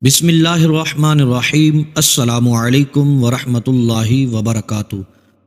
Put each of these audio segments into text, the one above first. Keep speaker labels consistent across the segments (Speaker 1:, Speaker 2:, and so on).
Speaker 1: بسم اللہ الرحمن الرحیم۔ السلام علیکم ورحمۃ اللہ وبرکاتہ۔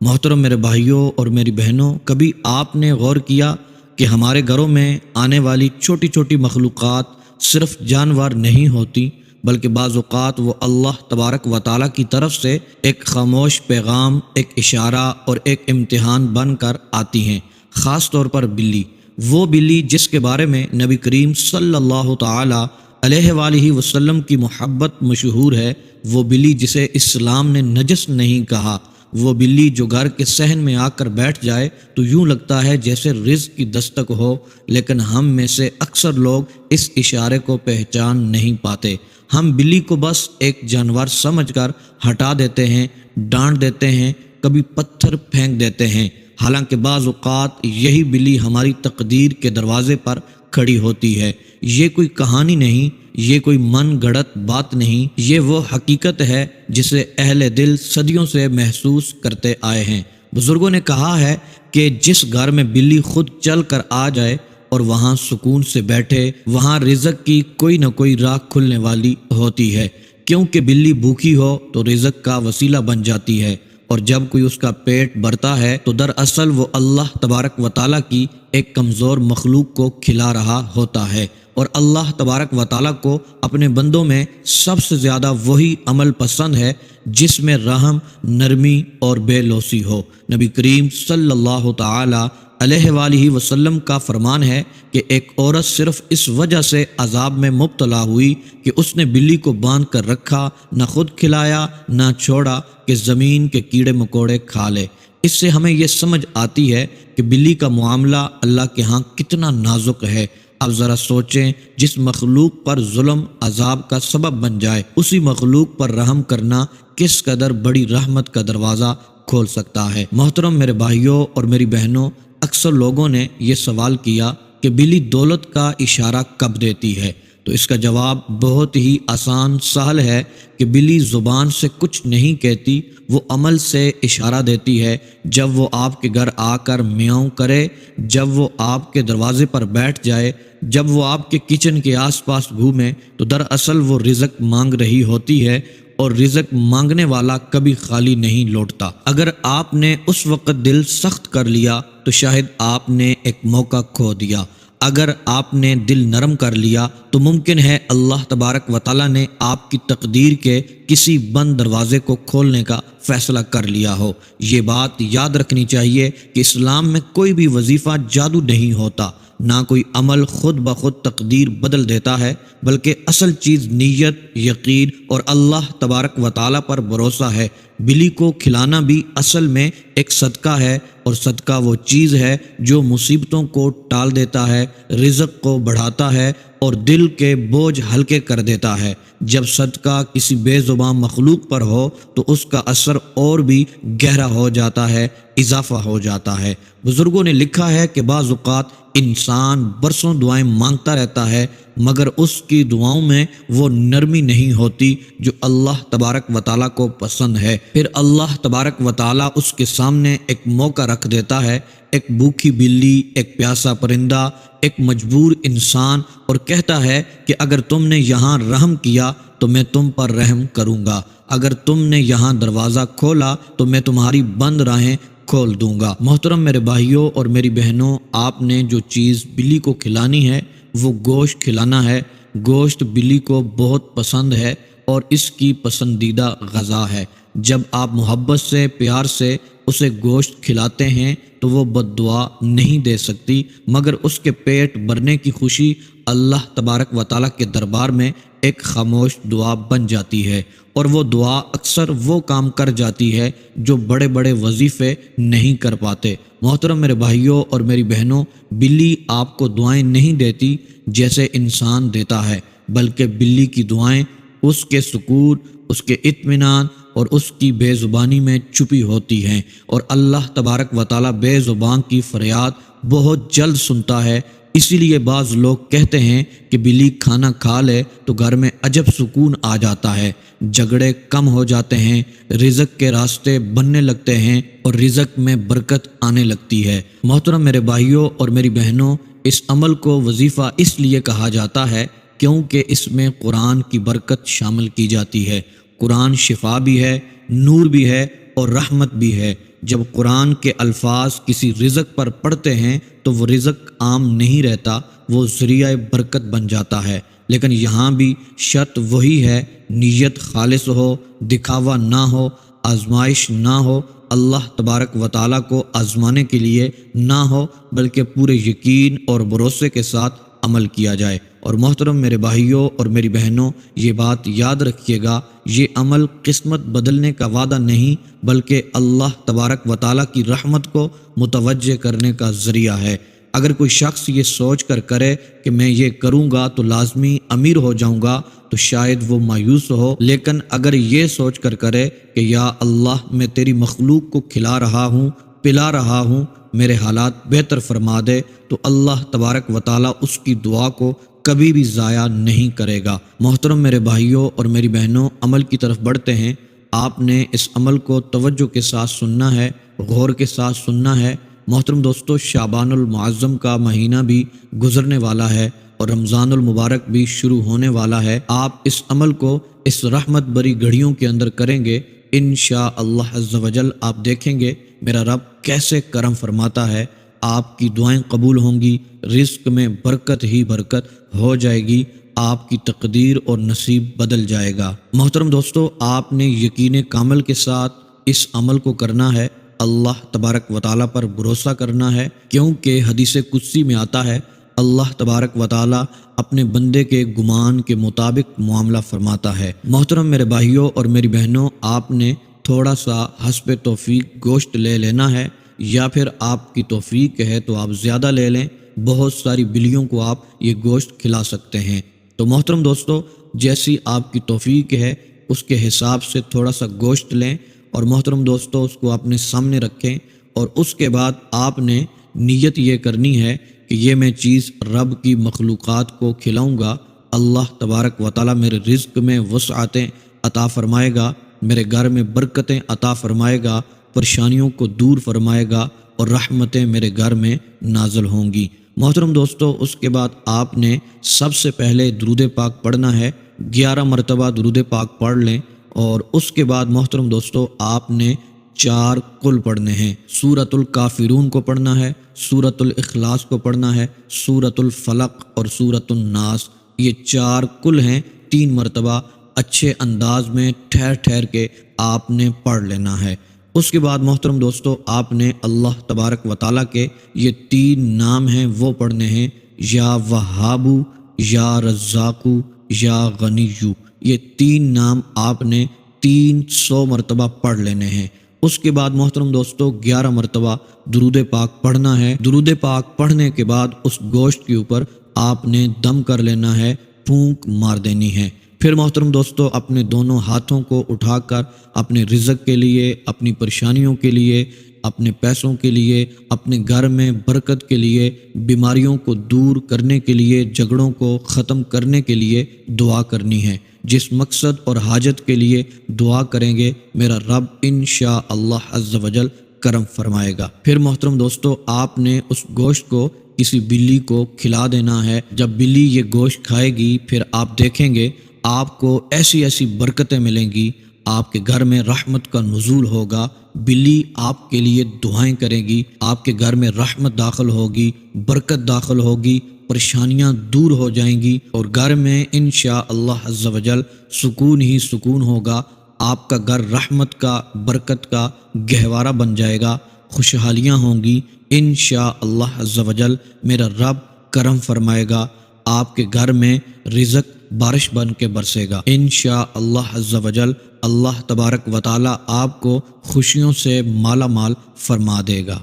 Speaker 1: محترم میرے بھائیوں اور میری بہنوں، کبھی آپ نے غور کیا کہ ہمارے گھروں میں آنے والی چھوٹی چھوٹی مخلوقات صرف جانور نہیں ہوتی، بلکہ بعض اوقات وہ اللہ تبارک و تعالیٰ کی طرف سے ایک خاموش پیغام، ایک اشارہ اور ایک امتحان بن کر آتی ہیں۔ خاص طور پر بلی، وہ بلی جس کے بارے میں نبی کریم صلی اللہ تعالیٰ علیہ وآلہ وسلم کی محبت مشہور ہے، وہ بلی جسے اسلام نے نجس نہیں کہا، وہ بلی جو گھر کے صحن میں آ کر بیٹھ جائے تو یوں لگتا ہے جیسے رزق کی دستک ہو، لیکن ہم میں سے اکثر لوگ اس اشارے کو پہچان نہیں پاتے۔ ہم بلی کو بس ایک جانور سمجھ کر ہٹا دیتے ہیں، ڈانٹ دیتے ہیں، کبھی پتھر پھینک دیتے ہیں، حالانکہ بعض اوقات یہی بلی ہماری تقدیر کے دروازے پر کھڑی ہوتی ہے۔ یہ کوئی کہانی نہیں، یہ کوئی من گڑت بات نہیں، یہ وہ حقیقت ہے جسے اہل دل صدیوں سے محسوس کرتے آئے ہیں۔ بزرگوں نے کہا ہے کہ جس گھر میں بلی خود چل کر آ جائے اور وہاں سکون سے بیٹھے، وہاں رزق کی کوئی نہ کوئی راہ کھلنے والی ہوتی ہے، کیونکہ بلی بھوکی ہو تو رزق کا وسیلہ بن جاتی ہے، اور جب کوئی اس کا پیٹ بھرتا ہے تو دراصل وہ اللہ تبارک و تعالیٰ کی ایک کمزور مخلوق کو کھلا رہا ہوتا ہے۔ اور اللہ تبارک و تعالیٰ کو اپنے بندوں میں سب سے زیادہ وہی عمل پسند ہے جس میں رحم، نرمی اور بے لوثی ہو۔ نبی کریم صلی اللہ تعالیٰ علیہ وآلہ وسلم کا فرمان ہے کہ ایک عورت صرف اس وجہ سے عذاب میں مبتلا ہوئی کہ اس نے بلی کو باندھ کر رکھا، نہ خود کھلایا نہ چھوڑا کہ زمین کے کیڑے مکوڑے کھا لے۔ اس سے ہمیں یہ سمجھ آتی ہے کہ بلی کا معاملہ اللہ کے ہاں کتنا نازک ہے۔ اب ذرا سوچیں، جس مخلوق پر ظلم عذاب کا سبب بن جائے، اسی مخلوق پر رحم کرنا کس قدر بڑی رحمت کا دروازہ کھول سکتا ہے۔ محترم میرے بھائیوں اور میری بہنوں، اکثر لوگوں نے یہ سوال کیا کہ بلی دولت کا اشارہ کب دیتی ہے؟ تو اس کا جواب بہت ہی آسان سہل ہے کہ بلی زبان سے کچھ نہیں کہتی، وہ عمل سے اشارہ دیتی ہے۔ جب وہ آپ کے گھر آ کر میاؤں کرے، جب وہ آپ کے دروازے پر بیٹھ جائے، جب وہ آپ کے کچن کے آس پاس گھومے، تو دراصل وہ رزق مانگ رہی ہوتی ہے، اور رزق مانگنے والا کبھی خالی نہیں لوٹتا۔ اگر آپ نے اس وقت دل سخت کر لیا تو شاید آپ نے ایک موقع کھو دیا، اگر آپ نے دل نرم کر لیا تو ممکن ہے اللہ تبارک و تعالیٰ نے آپ کی تقدیر کے کسی بند دروازے کو کھولنے کا فیصلہ کر لیا ہو۔ یہ بات یاد رکھنی چاہیے کہ اسلام میں کوئی بھی وظیفہ جادو نہیں ہوتا، نہ کوئی عمل خود بخود تقدیر بدل دیتا ہے، بلکہ اصل چیز نیت، یقین اور اللہ تبارک و تعالیٰ پر بھروسہ ہے۔ بلی کو کھلانا بھی اصل میں ایک صدقہ ہے، اور صدقہ وہ چیز ہے جو مصیبتوں کو ٹال دیتا ہے، رزق کو بڑھاتا ہے اور دل کے بوجھ ہلکے کر دیتا ہے۔ جب صدقہ کسی بے زبان مخلوق پر ہو تو اس کا اثر اور بھی گہرا ہو جاتا ہے، اضافہ ہو جاتا ہے۔ بزرگوں نے لکھا ہے کہ بعض اوقات انسان برسوں دعائیں مانگتا رہتا ہے، مگر اس کی دعاؤں میں وہ نرمی نہیں ہوتی جو اللہ تبارک و تعالیٰ کو پسند ہے۔ پھر اللہ تبارک و تعالیٰ اس کے سامنے ایک موقع رکھ دیتا ہے، ایک بھوکی بلی، ایک پیاسا پرندہ، ایک مجبور انسان، اور کہتا ہے کہ اگر تم نے یہاں رحم کیا تو میں تم پر رحم کروں گا، اگر تم نے یہاں دروازہ کھولا تو میں تمہاری بند راہیں کھول دوں گا۔ محترم میرے بھائیوں اور میری بہنوں، آپ نے جو چیز بلی کو کھلانی ہے وہ گوشت کھلانا ہے۔ گوشت بلی کو بہت پسند ہے اور اس کی پسندیدہ غذا ہے۔ جب آپ محبت سے، پیار سے اسے گوشت کھلاتے ہیں تو وہ بد دعا نہیں دے سکتی، مگر اس کے پیٹ بھرنے کی خوشی اللہ تبارک و تعالیٰ کے دربار میں ایک خاموش دعا بن جاتی ہے، اور وہ دعا اکثر وہ کام کر جاتی ہے جو بڑے بڑے وظیفے نہیں کر پاتے۔ محترم میرے بھائیوں اور میری بہنوں، بلی آپ کو دعائیں نہیں دیتی جیسے انسان دیتا ہے، بلکہ بلی کی دعائیں اس کے سکون، اس کے اطمینان اور اس کی بے زبانی میں چھپی ہوتی ہیں، اور اللہ تبارک و تعالیٰ بے زبان کی فریاد بہت جلد سنتا ہے۔ اسی لیے بعض لوگ کہتے ہیں کہ بلی کھانا کھا لے تو گھر میں عجب سکون آ جاتا ہے، جھگڑے کم ہو جاتے ہیں، رزق کے راستے بننے لگتے ہیں اور رزق میں برکت آنے لگتی ہے۔ محترم میرے بھائیوں اور میری بہنوں، اس عمل کو وظیفہ اس لیے کہا جاتا ہے کیونکہ اس میں قرآن کی برکت شامل کی جاتی ہے۔ قرآن شفا بھی ہے، نور بھی ہے اور رحمت بھی ہے۔ جب قرآن کے الفاظ کسی رزق پر پڑتے ہیں تو وہ رزق عام نہیں رہتا، وہ ذریعہ برکت بن جاتا ہے۔ لیکن یہاں بھی شرط وہی ہے، نیت خالص ہو، دکھاوا نہ ہو، آزمائش نہ ہو، اللہ تبارک و تعالیٰ کو آزمانے کے لیے نہ ہو، بلکہ پورے یقین اور بھروسے کے ساتھ عمل کیا جائے۔ اور محترم میرے بھائیوں اور میری بہنوں، یہ بات یاد رکھیے گا، یہ عمل قسمت بدلنے کا وعدہ نہیں، بلکہ اللہ تبارک و تعالیٰ کی رحمت کو متوجہ کرنے کا ذریعہ ہے۔ اگر کوئی شخص یہ سوچ کر کرے کہ میں یہ کروں گا تو لازمی امیر ہو جاؤں گا تو شاید وہ مایوس ہو، لیکن اگر یہ سوچ کر کرے کہ یا اللہ میں تیری مخلوق کو کھلا رہا ہوں، پلا رہا ہوں، میرے حالات بہتر فرما دے، تو اللہ تبارک و تعالیٰ اس کی دعا کو کبھی بھی ضائع نہیں کرے گا۔ محترم میرے بھائیوں اور میری بہنوں، عمل کی طرف بڑھتے ہیں۔ آپ نے اس عمل کو توجہ کے ساتھ سننا ہے، غور کے ساتھ سننا ہے۔ محترم دوستو، شعبان المعظم کا مہینہ بھی گزرنے والا ہے اور رمضان المبارک بھی شروع ہونے والا ہے۔ آپ اس عمل کو اس رحمت بری گھڑیوں کے اندر کریں گے، انشاءاللہ عز و جل آپ دیکھیں گے میرا رب کیسے کرم فرماتا ہے، آپ کی دعائیں قبول ہوں گی، رزق میں برکت ہی برکت ہو جائے گی، آپ کی تقدیر اور نصیب بدل جائے گا۔ محترم دوستو، آپ نے یقین کامل کے ساتھ اس عمل کو کرنا ہے، اللہ تبارک و تعالیٰ پر بھروسہ کرنا ہے، کیونکہ حدیث قدسی میں آتا ہے اللہ تبارک و تعالیٰ اپنے بندے کے گمان کے مطابق معاملہ فرماتا ہے۔ محترم میرے بھائیوں اور میری بہنوں، آپ نے تھوڑا سا حسب توفیق گوشت لے لینا ہے، یا پھر آپ کی توفیق ہے تو آپ زیادہ لے لیں، بہت ساری بلیوں کو آپ یہ گوشت کھلا سکتے ہیں۔ تو محترم دوستو، جیسی آپ کی توفیق ہے اس کے حساب سے تھوڑا سا گوشت لیں، اور محترم دوستو اس کو اپنے سامنے رکھیں، اور اس کے بعد آپ نے نیت یہ کرنی ہے کہ یہ میں چیز رب کی مخلوقات کو کھلاؤں گا، اللہ تبارک و تعالیٰ میرے رزق میں وسعتیں عطا فرمائے گا، میرے گھر میں برکتیں عطا فرمائے گا، پریشانیوں کو دور فرمائے گا، اور رحمتیں میرے گھر میں نازل ہوں گی۔ محترم دوستو، اس کے بعد آپ نے سب سے پہلے درود پاک پڑھنا ہے، 11 مرتبہ درود پاک پڑھ لیں، اور اس کے بعد محترم دوستو آپ نے 4 قل پڑھنے ہیں۔ سورۃ الکافرون کو پڑھنا ہے، سورۃ الاخلاص کو پڑھنا ہے، سورۃ الفلق اور سورۃ الناس، یہ 4 قل ہیں، 3 مرتبہ اچھے انداز میں ٹھہر ٹھہر کے آپ نے پڑھ لینا ہے۔ اس کے بعد محترم دوستو آپ نے اللہ تبارک و تعالیٰ کے یہ 3 نام ہیں وہ پڑھنے ہیں، یا وہابو، یا رزاقو، یا غنیو، یہ 3 نام آپ نے 300 مرتبہ پڑھ لینے ہیں۔ اس کے بعد محترم دوستو 11 مرتبہ درود پاک پڑھنا ہے۔ درود پاک پڑھنے کے بعد اس گوشت کے اوپر آپ نے دم کر لینا ہے، پھونک مار دینی ہے۔ پھر محترم دوستو اپنے دونوں ہاتھوں کو اٹھا کر اپنے رزق کے لیے، اپنی پریشانیوں کے لیے، اپنے پیسوں کے لیے، اپنے گھر میں برکت کے لیے، بیماریوں کو دور کرنے کے لیے، جھگڑوں کو ختم کرنے کے لیے دعا کرنی ہے۔ جس مقصد اور حاجت کے لیے دعا کریں گے میرا رب انشاءاللہ عز و جل کرم فرمائے گا۔ پھر محترم دوستو آپ نے اس گوشت کو کسی بلی کو کھلا دینا ہے۔ جب بلی یہ گوشت کھائے گی پھر آپ دیکھیں گے آپ کو ایسی ایسی برکتیں ملیں گی، آپ کے گھر میں رحمت کا نزول ہوگا، بلی آپ کے لیے دعائیں کرے گی، آپ کے گھر میں رحمت داخل ہوگی، برکت داخل ہوگی، پریشانیاں دور ہو جائیں گی، اور گھر میں انشاءاللہ عز و جل سکون ہی سکون ہوگا۔ آپ کا گھر رحمت کا، برکت کا گہوارہ بن جائے گا، خوشحالیاں ہوں گی، انشاءاللہ عز و جل میرا رب کرم فرمائے گا، آپ کے گھر میں رزق بارش بن کے برسے گا انشاءاللہ عز و جل۔ اللہ تبارک و تعالی آپ کو خوشیوں سے مالا مال فرما دے گا۔